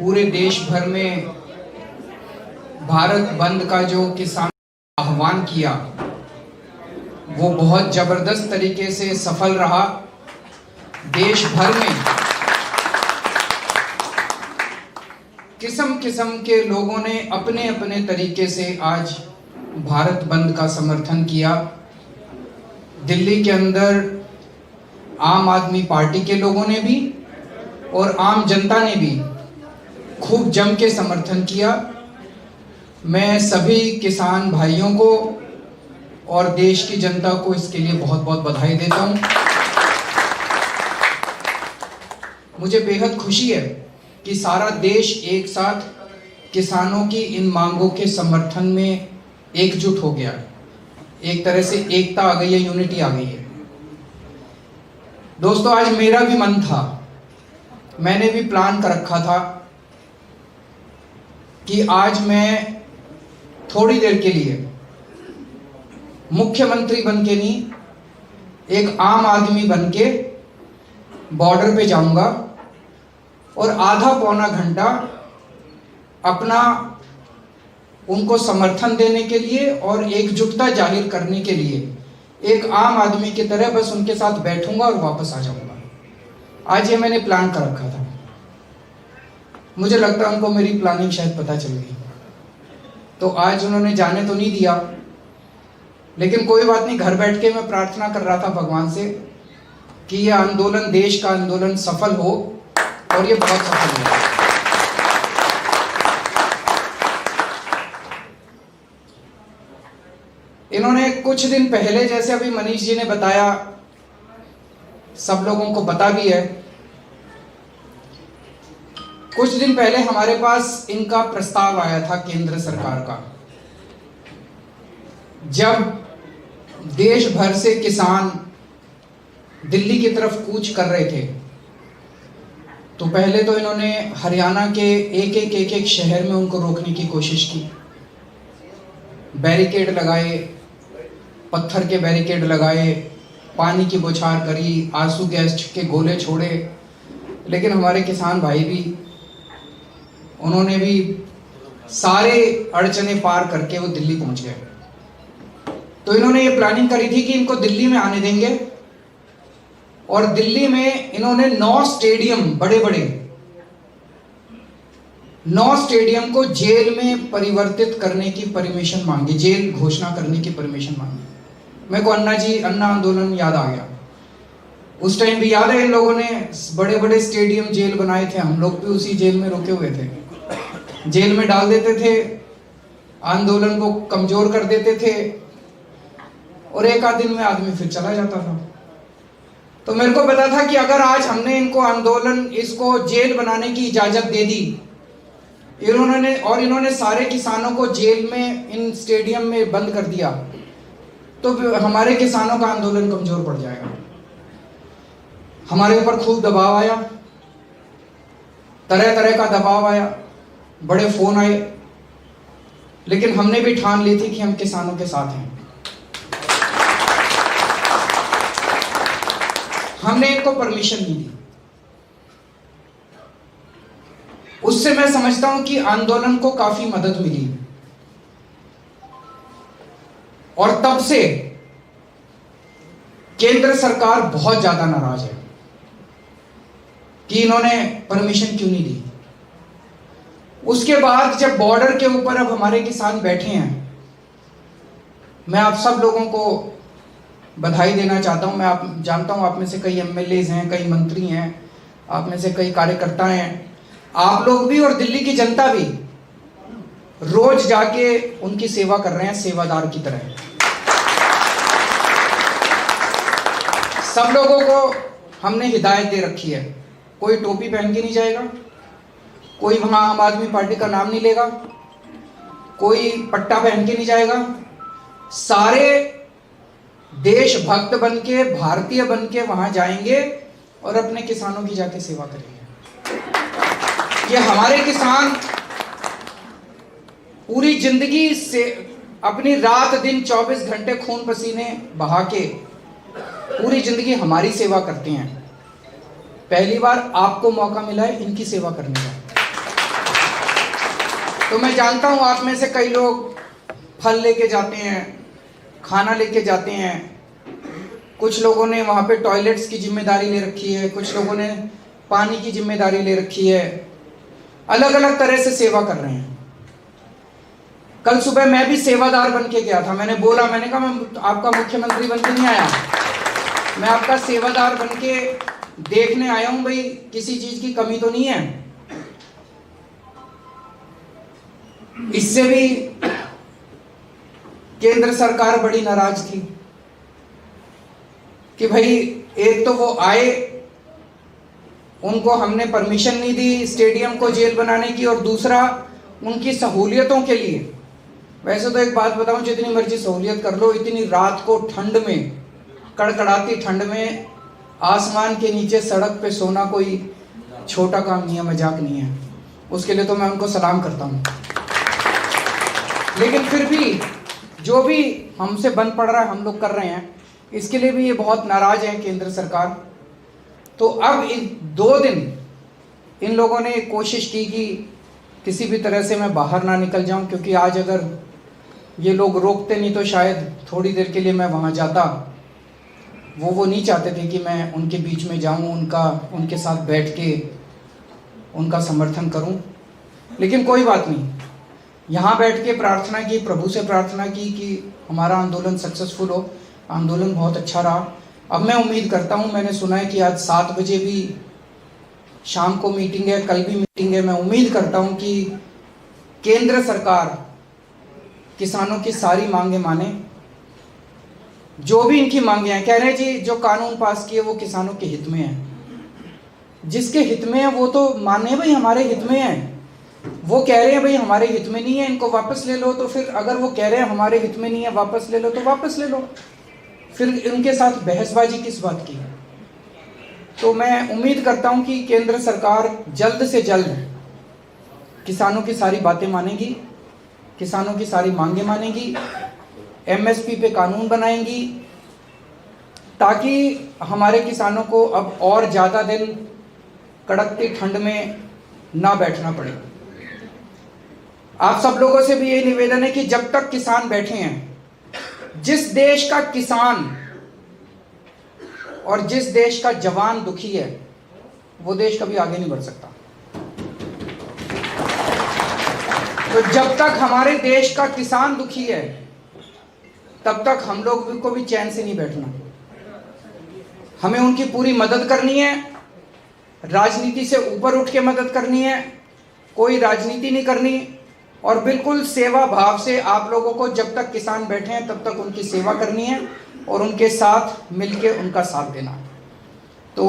पूरे देश भर में भारत बंद का जो किसान आह्वान किया वो बहुत जबरदस्त तरीके से सफल रहा। देश भर में किस्म किस्म के लोगों ने अपने अपने तरीके से आज भारत बंद का समर्थन किया। दिल्ली के अंदर आम आदमी पार्टी के लोगों ने भी और आम जनता ने भी खूब जम के समर्थन किया। मैं सभी किसान भाइयों को और देश की जनता को इसके लिए बहुत बहुत बधाई देता हूं। मुझे बेहद खुशी है कि सारा देश एक साथ किसानों की इन मांगों के समर्थन में एकजुट हो गया। एक तरह से एकता आ गई है, यूनिटी आ गई है। दोस्तों, आज मेरा भी मन था, मैंने भी प्लान कर रखा था कि आज मैं थोड़ी देर के लिए मुख्यमंत्री बन के नहीं, एक आम आदमी बन के बॉर्डर पे जाऊंगा और आधा पौना घंटा अपना उनको समर्थन देने के लिए और एकजुटता जाहिर करने के लिए एक आम आदमी की तरह बस उनके साथ बैठूंगा और वापस आ जाऊंगा। आज ये मैंने प्लान कर रखा था। मुझे लगता है उनको मेरी प्लानिंग शायद पता चल गई, तो आज उन्होंने जाने तो नहीं दिया, लेकिन कोई बात नहीं। घर बैठ के मैं प्रार्थना कर रहा था भगवान से कि यह आंदोलन, देश का आंदोलन सफल हो, और ये बहुत सफल हुआ। इन्होंने कुछ दिन पहले, जैसे अभी मनीष जी ने बताया, सब लोगों को पता भी है, कुछ दिन पहले हमारे पास इनका प्रस्ताव आया था केंद्र सरकार का। जब देश भर से किसान दिल्ली की तरफ कूच कर रहे थे, तो पहले तो इन्होंने हरियाणा के एक एक शहर में उनको रोकने की कोशिश की। बैरिकेड लगाए, पत्थर के बैरिकेड लगाए, पानी की बौछार करी, आंसू गैस के गोले छोड़े, लेकिन हमारे किसान भाई भी, उन्होंने भी सारे अड़चने पार करके वो दिल्ली पहुंच गए। तो इन्होंने ये प्लानिंग करी थी कि इनको दिल्ली में आने देंगे, और दिल्ली में इन्होंने 9 स्टेडियम, बड़े बड़े 9 स्टेडियम को जेल में परिवर्तित करने की परमिशन मांगी, जेल घोषणा करने की परमिशन मांगी। मेरे को अन्ना आंदोलन याद आ गया। उस टाइम भी याद है, इन लोगों ने बड़े बड़े स्टेडियम, जेल बनाए थे। हम लोग भी उसी जेल में रुके हुए थे। जेल में डाल देते थे, आंदोलन को कमजोर कर देते थे, और एक आध दिन में आदमी फिर चला जाता था। तो मेरे को पता था कि अगर आज हमने इनको आंदोलन, इसको जेल बनाने की इजाजत दे दी, इन्होंने सारे किसानों को जेल में, इन स्टेडियम में बंद कर दिया, तो हमारे किसानों का आंदोलन कमजोर पड़ जाएगा। हमारे ऊपर खूब दबाव आया, तरह तरह का दबाव आया, बड़े फोन आए, लेकिन हमने भी ठान ली थी कि हम किसानों के साथ हैं। हमने इनको परमिशन नहीं दी। उससे मैं समझता हूं कि आंदोलन को काफी मदद मिली, और तब से केंद्र सरकार बहुत ज्यादा नाराज है कि इन्होंने परमिशन क्यों नहीं दी। उसके बाद जब बॉर्डर के ऊपर अब हमारे किसान बैठे हैं, मैं आप सब लोगों को बधाई देना चाहता हूं। मैं जानता हूं आप में से कई एमएलएज हैं, कई मंत्री हैं, आप में से कई कार्यकर्ता हैं। आप लोग भी और दिल्ली की जनता भी रोज जाके उनकी सेवा कर रहे हैं, सेवादार की तरह। सब लोगों को हमने हिदायत दे रखी है, कोई टोपी पहन के नहीं जाएगा, कोई वहां आम आदमी पार्टी का नाम नहीं लेगा, कोई पट्टा पहन के नहीं जाएगा। सारे देशभक्त बन के, भारतीय बन के वहां जाएंगे और अपने किसानों की जाके सेवा करेंगे। ये हमारे किसान पूरी जिंदगी से अपनी रात दिन 24 घंटे खून पसीने बहा के पूरी जिंदगी हमारी सेवा करते हैं। पहली बार आपको मौका मिला है इनकी सेवा करने का। तो मैं जानता हूँ आप में से कई लोग फल लेके जाते हैं, खाना लेके जाते हैं, कुछ लोगों ने वहाँ पे टॉयलेट्स की जिम्मेदारी ले रखी है, कुछ लोगों ने पानी की जिम्मेदारी ले रखी है, अलग अलग तरह से सेवा कर रहे हैं। कल सुबह मैं भी सेवादार बन के गया था। मैंने बोला, मैंने कहा मैं आपका मुख्यमंत्री बन के नहीं आया, मैं आपका सेवादार बन के देखने आया हूं भाई किसी चीज की कमी तो नहीं है। इससे भी केंद्र सरकार बड़ी नाराज थी कि भाई एक तो वो आए, उनको हमने परमिशन नहीं दी स्टेडियम को जेल बनाने की, और दूसरा उनकी सहूलियतों के लिए, वैसे तो एक बात बताऊं, जितनी मर्जी सहूलियत कर लो, इतनी रात को ठंड में, कड़कड़ाती ठंड में आसमान के नीचे सड़क पे सोना कोई छोटा काम नहीं है, मजाक नहीं है। उसके लिए तो मैं उनको सलाम करता हूं। लेकिन फिर भी जो भी हमसे बन पड़ रहा है हम लोग कर रहे हैं, इसके लिए भी ये बहुत नाराज है केंद्र सरकार। तो अब इन 2 दिन इन लोगों ने कोशिश की कि किसी भी तरह से मैं बाहर ना निकल जाऊं, क्योंकि आज अगर ये लोग रोकते नहीं तो शायद थोड़ी देर के लिए मैं वहां जाता। वो नहीं चाहते थे कि मैं उनके बीच में जाऊं, उनके साथ बैठ के उनका समर्थन करूं। लेकिन कोई बात नहीं, यहाँ बैठ के प्रार्थना की, प्रभु से प्रार्थना की कि हमारा आंदोलन सक्सेसफुल हो। आंदोलन बहुत अच्छा रहा। अब मैं उम्मीद करता हूँ, मैंने सुना है कि आज 7 बजे भी शाम को मीटिंग है, कल भी मीटिंग है। मैं उम्मीद करता हूँ कि केंद्र सरकार किसानों की सारी मांगे माने, जो भी इनकी मांगे हैं। कह रहे हैं जी जो कानून पास किए वो किसानों के हित में है, जिसके हित में है वो तो माने भाई हमारे हित में है। वो कह रहे हैं भाई हमारे हित में नहीं है, इनको वापस ले लो, तो फिर अगर वो कह रहे हैं हमारे हित में नहीं है वापस ले लो, तो वापस ले लो। फिर उनके साथ बहसबाजी किस बात की? तो मैं उम्मीद करता हूं कि केंद्र सरकार जल्द से जल्द किसानों की सारी बातें मानेगी, किसानों की सारी मांगे मानेगी, एमएसपी पे कानून बनाएंगी, ताकि हमारे किसानों को अब और ज़्यादा दिन कड़कती ठंड में ना बैठना पड़े। आप सब लोगों से भी ये निवेदन है कि जब तक किसान बैठे हैं, जिस देश का किसान और जिस देश का जवान दुखी है, वो देश कभी आगे नहीं बढ़ सकता। तो जब तक हमारे देश का किसान दुखी है, तब तक हम लोग को भी चैन से नहीं बैठना। हमें उनकी पूरी मदद करनी है, राजनीति से ऊपर उठ के मदद करनी है, कोई राजनीति नहीं करनी, और बिल्कुल सेवा भाव से आप लोगों को जब तक किसान बैठे हैं तब तक उनकी सेवा करनी है और उनके साथ मिलके उनका साथ देना। तो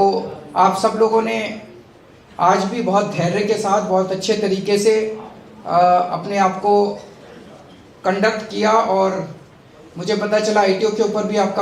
आप सब लोगों ने आज भी बहुत धैर्य के साथ, बहुत अच्छे तरीके से अपने आप को कंडक्ट किया, और मुझे पता चला आईटीओ के ऊपर भी आपका